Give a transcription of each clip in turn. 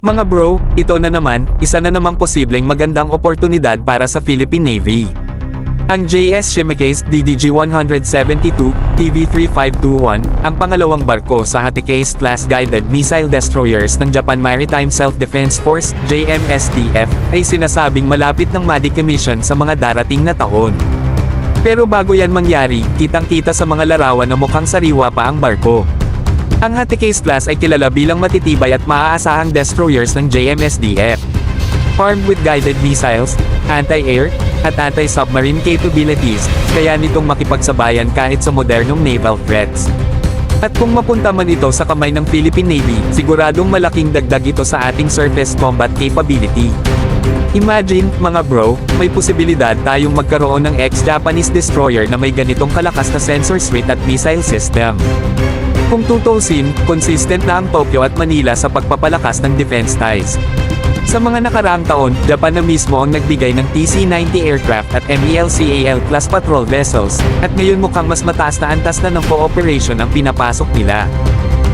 Mga bro, ito na naman, isa na namang posibleng magandang oportunidad para sa Philippine Navy. Ang JS Shimakaze DDG-172 TV-3521, ang pangalawang barko sa Hatikase-class guided missile destroyers ng Japan Maritime Self-Defense Force (JMSDF), ay sinasabing malapit ng ma-decommission sa mga darating na taon. Pero bago yan mangyari, kitang-kita sa mga larawan na mukhang sariwa pa ang barko. Ang Hatikase-class ay kilala bilang matitibay at maaasahang destroyers ng JMSDF. Armed with guided missiles, anti-air, at anti-submarine capabilities, kaya nitong makipagsabayan kahit sa modernong naval threats. At kung mapunta man ito sa kamay ng Philippine Navy, siguradong malaking dagdag ito sa ating surface combat capability. Imagine, mga bro, may posibilidad tayong magkaroon ng ex-Japanese destroyer na may ganitong kalakas na sensor suite at missile system. Kung tutusin, consistent na ang Tokyo at Manila sa pagpapalakas ng defense ties. Sa mga nakaraang taon, Japan na mismo ang nagbigay ng TC-90 aircraft at MELCAL-class patrol vessels, at ngayon mukhang mas mataas na antas na ng cooperation ang pinapasok nila.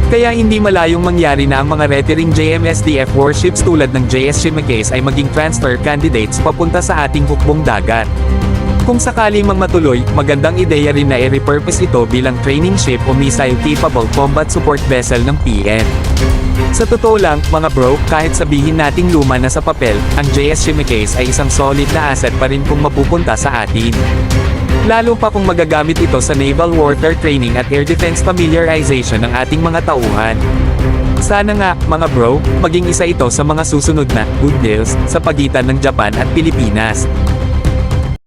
Kaya hindi malayong mangyari na ang mga retiring JMSDF warships tulad ng JS Shimakaze ay maging transfer candidates papunta sa ating hukbong dagat. Kung sakali mang matuloy, magandang ideya rin na i-repurpose ito bilang training ship o missile-capable combat support vessel ng PN. Sa totoo lang, mga bro, kahit sabihin nating luma na sa papel, ang JS Shimakaze ay isang solid na asset pa rin kung mapupunta sa atin. Lalo pa kung magagamit ito sa naval warfare training at air defense familiarization ng ating mga tauhan. Sana nga, mga bro, maging isa ito sa mga susunod na good deals sa pagitan ng Japan at Pilipinas.